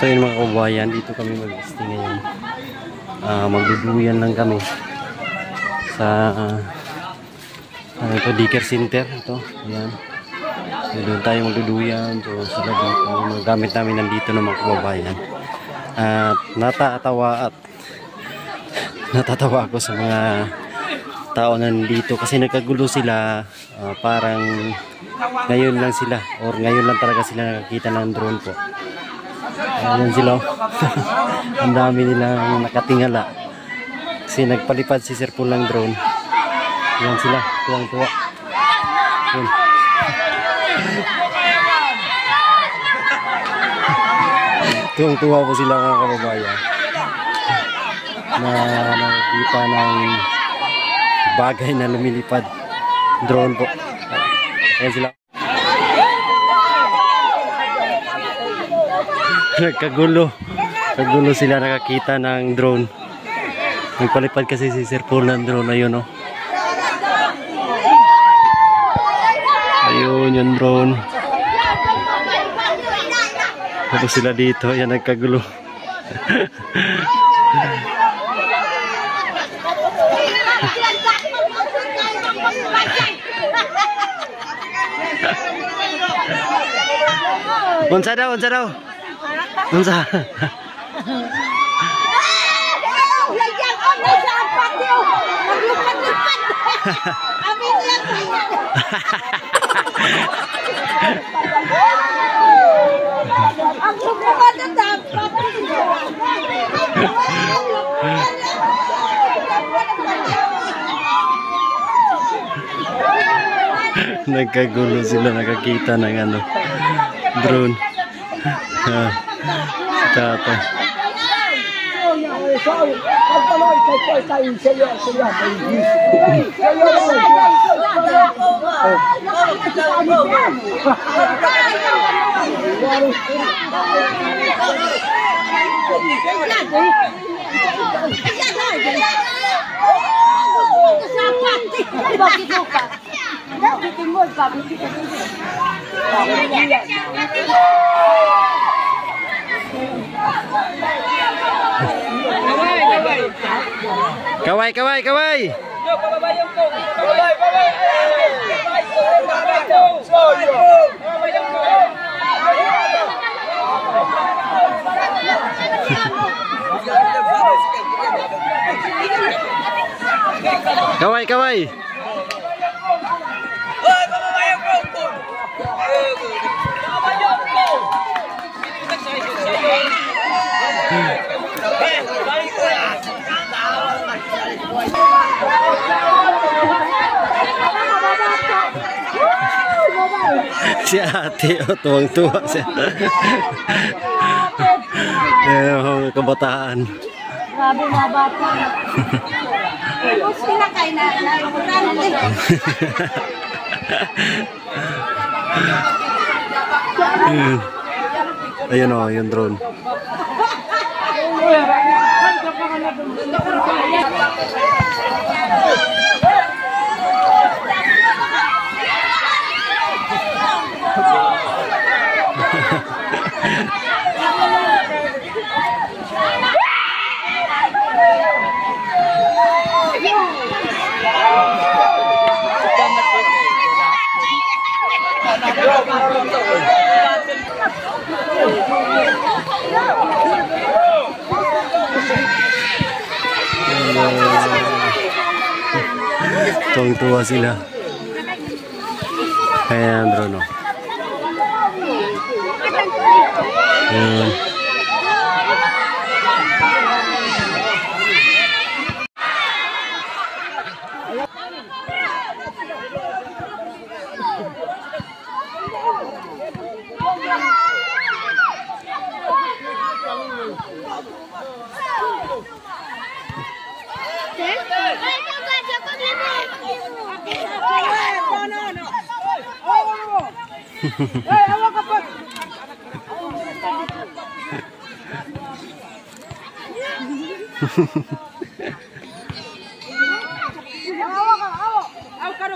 So yun mga kababayan, dito kami mag-stay ngayon. Magduduyan lang kami sa ito, Diker Center. Ito, ayan. So, doon tayo magduduyan. So sila dito, mga gamit namin nandito ng mga kababayan. At natatawa ako sa mga tao nandito kasi nagkagulo sila. Parang ngayon lang sila or ngayon lang talaga sila nakakita ng drone po. Ayan sila. Ang dami nilang nakatingala kasi nagpalipad si Sir Paul ng drone. Ayan sila, tuwang-tuwa. Ayan. Tuwang-tuwa po sila mga kababayan na nakikita ng bagay na lumilipad, drone po. Ayan sila. Nagkagulo sila nakakita ng drone. Nagpalipad kasi si Sir Paul ng drone. Ayun, oh. Ayun yung drone. Tapos sila dito. Ayan, nagkagulo. Unsa daw? Unsa? Nagkagulo sila nakakita ng ano, drone. Tata. Kaway. Kaway. Si ate, tuwang-tuwa siya. Yung kabataan. Grabe mga bata. Tapos pinakay na ayun o, yung drone. Tuwang-tuwa sila. Kaya drone, no?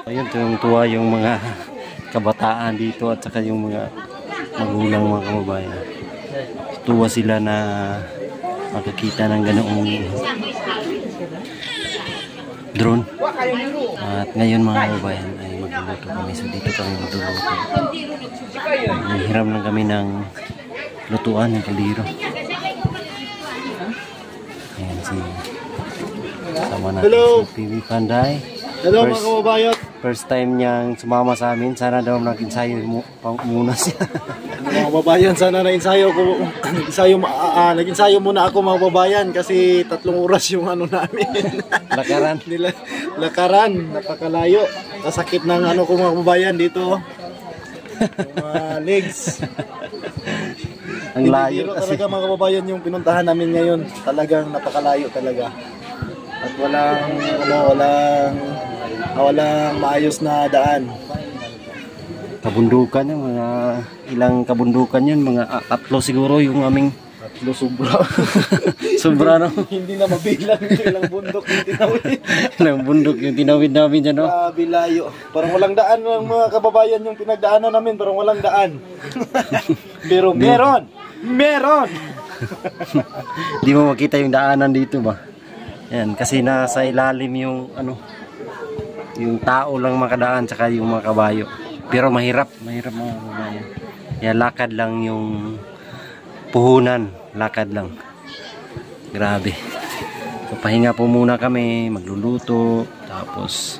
Ayun, tuwang-tuwa yung mga kabataan dito at saka yung mga magulang, mga kababayan. Tuwa sila na makakita ng ganoong drone. At ngayon mga kababayan ay magluluto kami. So dito kami magluluto. Hiram lang kami ng lutuan ng kaldero. Ayan si sama natin si PB Panday. Hello mga kababayan. First time niyang sumama sa amin. Sana daw nag-ensayo muna siya. Mga kababayan, sana na-ensayo ko. Nag-ensayo muna ako mga kababayan kasi 3 oras yung ano namin. Lakaran. Lakaran, napakalayo. Kasakit ng ano ko mga kababayan dito. Mga legs. Ang layo Biro kasi. talaga mga kababayan yung pinuntahan namin ngayon. Talagang napakalayo talaga. At walang maayos na daan. Kabundukan yun, mga ilang kabundukan yun, mga 3 siguro yung aming Sobra. sobra no. Hindi na mabilang yung ilang bundok yung tinawid. Ilang bundok yung tinawid namin dyan no. Grabe layo. Parang walang daan ng mga kababayan yung pinagdaanan namin. Parang walang daan. Pero meron! Meron! Hindi mo makita yung daanan dito ba. Yan, kasi nasa ilalim yung ano, yung tao lang makadaan tsaka yung mga kabayo. Pero mahirap mga kababayan. Yan, lakad lang yung puhunan, lakad lang. Grabe. So, pahinga po muna kami, magluluto, tapos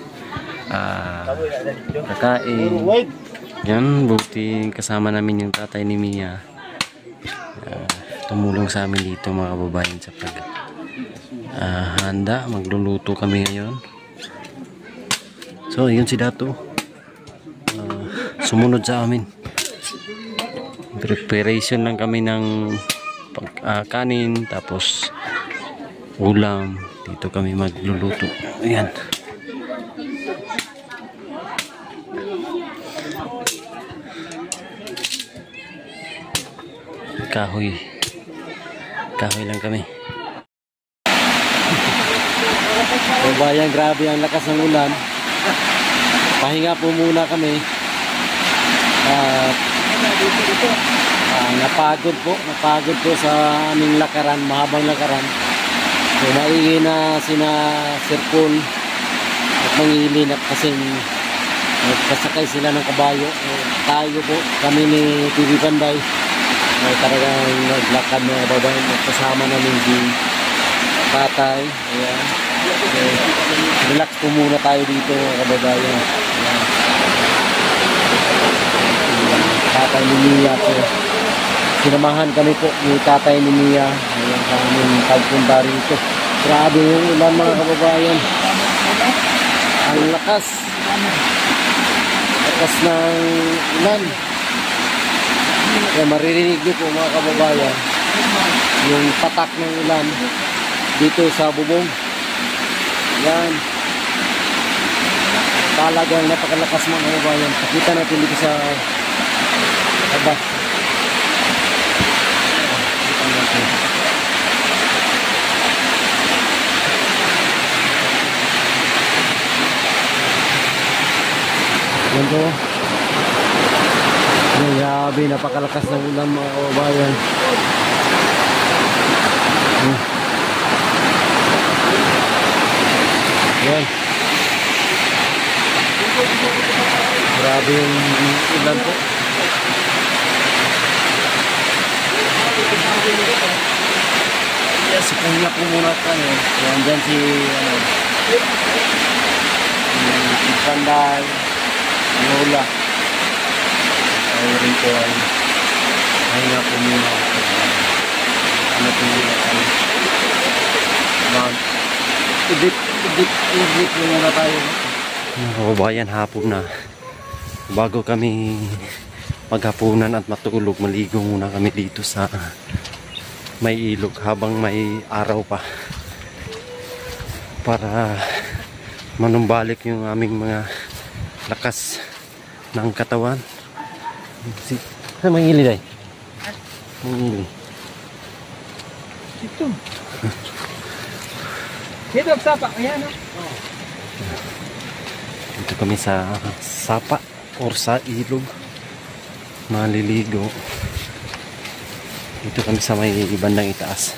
kakain. Yan, buti kasama namin yung tatay ni Mia. Tumulong sa amin dito mga kababayan sa pag handa, magluluto kami ngayon. So, yun si Dato. Sumunod sa amin. Preparation lang kami ng kanin, tapos ulam. Dito kami magluluto. Ayan. Kahoy. Kahoy lang kami. Kabayan, grabe ang lakas ng ulan. Pahinga po muna kami. Napagod po sa aming lakaran, mahabang lakaran. So maigi na sina Sir Paul at mangilin at kasing kasakay sila ng kabayo. Tayo po, kami ni PB Panday ay talagang naglakad mga kababayan at kasama namin si tatay. Ayan. So, relax po muna tayo dito mga kababayan. Ayan. Tatay ni Mia po. Sinamahan kami po ni tatay ni Mia. Ayan sa aming pagpunta rito. Grabe yung ulan mga kababayan. Ang lakas. Lakas ng ulan. Kaya maririnig niyo po mga kababayan yung patak ng ulan dito sa bubong. Yan. Talagang napakalakas mga kababayan. Pakita natin dito sa abas. Yan po. Grabe, napakalakas ng ulan mga kababayan. Yan. Grabe yung ulan po. Yes, punya po muna tayo. Yan dyan si Panday, Lola. Ay rito ay nga po muna. Ano po muna tayo. Edit muna tayo. Mga kababayan, hapon na. Bago kami maghapunan at matulog, maligo muna kami dito sa may ilog habang may araw pa para manumbalik yung aming mga lakas ng katawan. Si, saan mangili day? Mangili. Ito. Dito ang sapa. Ayan o. Dito kami sa sapa or sa ilog. Maliligo. Dito kami sa may bandang itaas.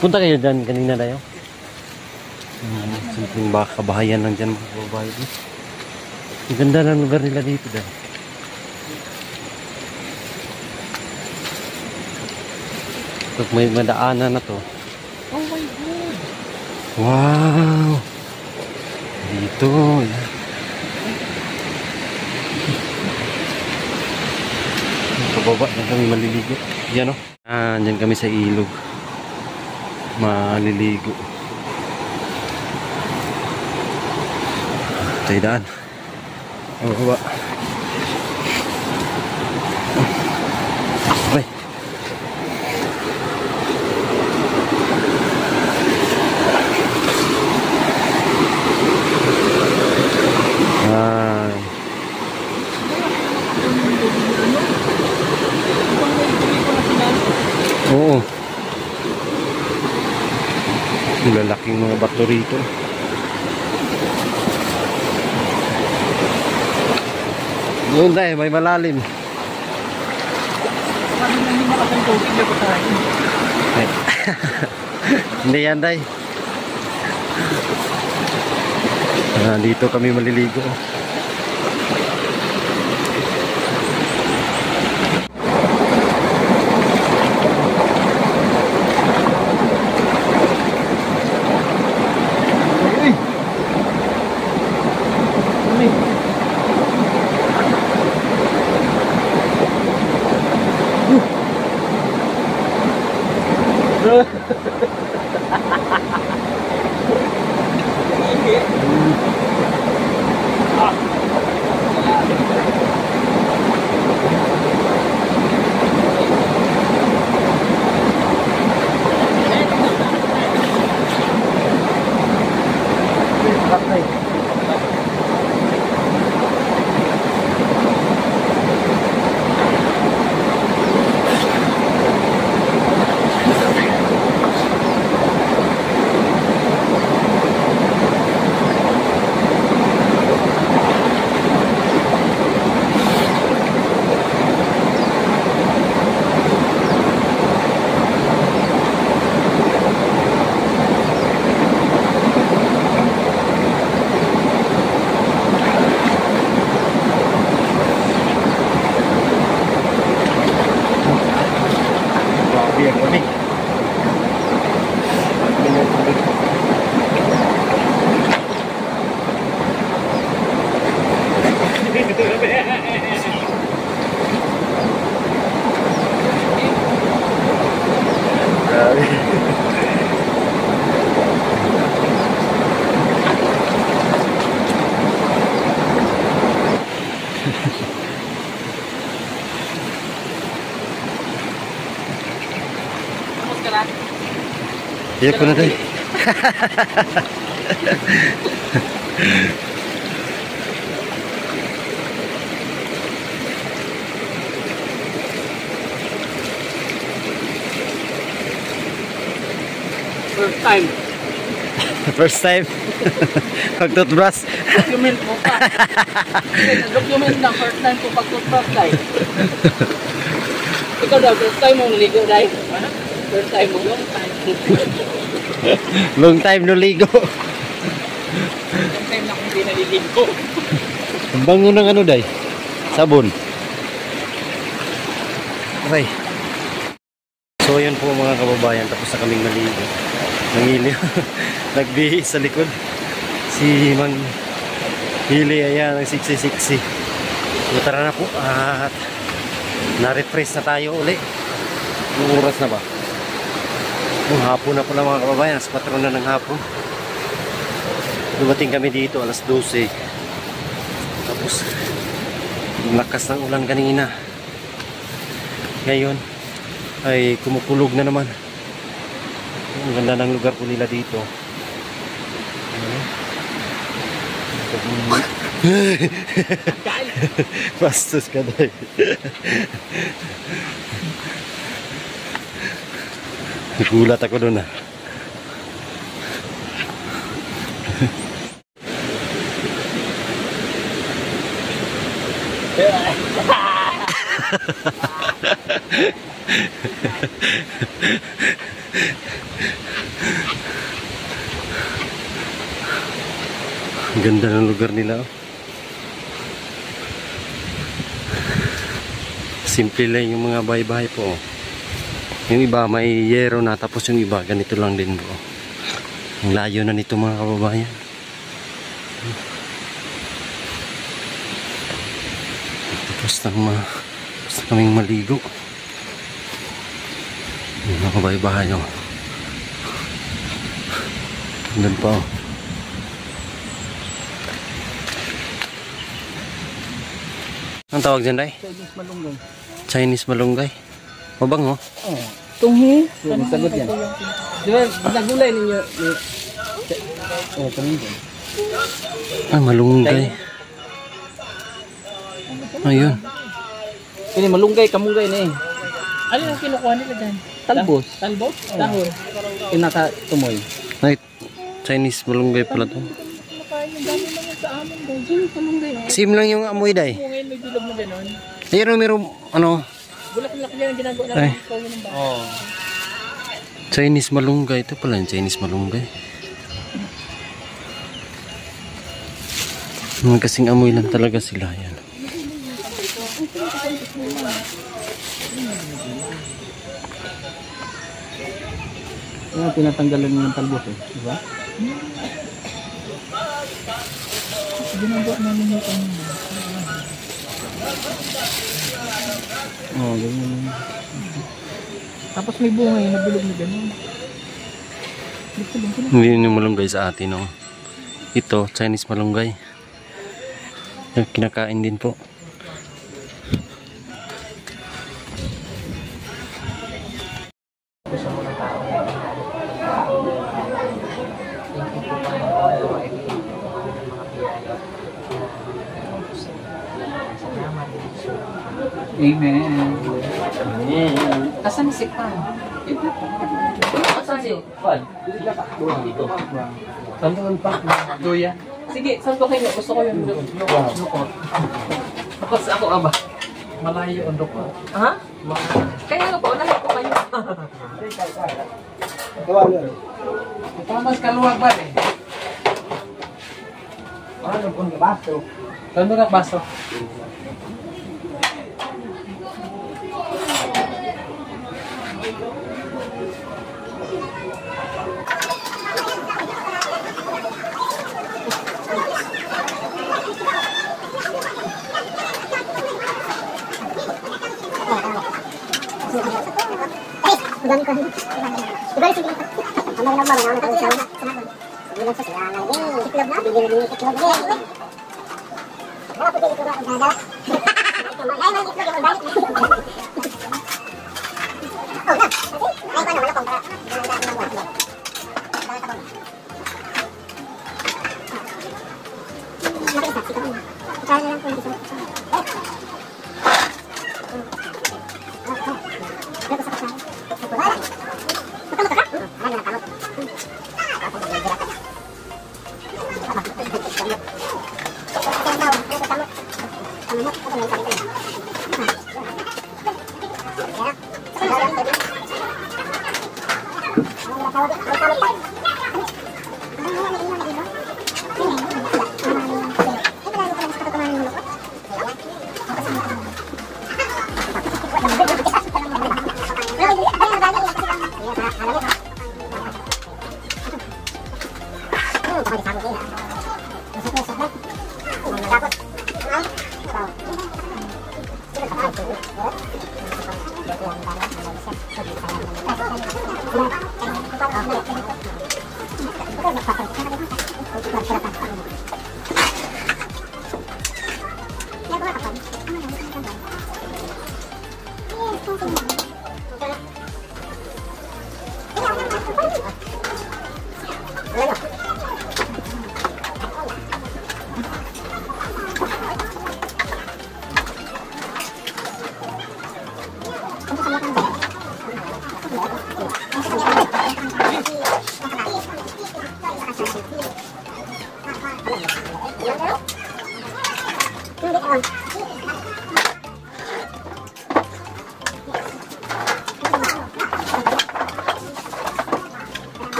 Punta kayo dyan kanina tayo. Simpleng baka kabahayan lang dyan mga kababayan. Ang ganda ng lugar nila dito dahil. Pag may madaanan na to. Oh my God. Wow! Dito. Pababa na kami maliligo. Yan o. Dyan kami sa ilog. Maliligo. Tayo daan. Pababa. Okay. Oo. Ang lalaking mga bato rito. Doon tayo, may malalim. Sabi na hindi makasang tubig na sa akin. Hindi yan, day. Dito kami maliligo. Iya ko na tayo. First time. First time. Pag-toothbrush. Document mo pa. Document na first time ko pag-toothbrush tayo. Ikaw daw, first time mo naligo tayo. First time mo, long time. Long time no ligo. Long time na hindi naliligo. Ang bango ng ano day? Sabon. Okay. So yun po mga kababayan, tapos na kaming maligo. Nangili. Nagbihis sa likod. Si Mang Hili, ayan, ang siksi-siksi. So tara na po at na-refresh na tayo uli. Anong oras na ba? Hapon na po na mga kababayan, as 4 na ng hapon. Dumating kami dito alas 12. Tapos ang lakas ng ulan kanina. Ngayon ay kumukulog na naman. Ang ganda ng lugar po nila dito. Bastos ka doy. Nagulat ako doon ah. Ang ganda ng lugar nila oh. Simple lang yung mga bahay-bahay po oh. Yung iba may yero na, tapos yung iba ganito lang din po. Ang layo na nito mga kababayan. Tapos na kaming maligo. Yung mga bahay-bahay oh. Doon pa oh. Ang tawag dyan, Day? Chinese malunggay. Chinese malunggay. Mabango? Oh. Tunghi. Sagot yan. Di ba, nagulay ninyo. Oh, pamilya. Ah, malunggay. Ayun. Ini malunggay, kamunggay na eh. Ano yung kinukuha nila dyan? Talbos. Talbos? Dahon? Pinaka-tumoy. Ay, Chinese malunggay pala to. Kumakain yung dami naman sa amin doon. Sino talunggay? Sim lang yung amoy, Day. Kung ngayon may bilog na gano'n. Ayun, meron, ano, Bulak-bulak yan ang ginagawa Ay. namin sa ng bahay. Oh. Chinese malunggay. Ito pala yung Chinese malunggay. Kasing amoy lang talaga sila. Yan. Yan, tinatanggalan ng talbos eh. Di ba? Ginagawa namin yung kanina. Oh, ganyan. Tapos may bunga yung nabilog na gano'n. Hindi yun yung malunggay sa atin. No? Ito, Chinese malunggay. Yung kinakain din po. Amen. Asan si Pan? Asan si Pan? Dito. Saan ka pa? Duya. Sige, saan ko kayo? Gusto ko yung lukot. Tapos ako aba. Malayo ang doko. Ha? Kaya nga po, unahin ko kayo. Kawala. Ito mas kaluwag ba eh? Ano kung baso? Ano ka baso?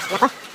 Apa?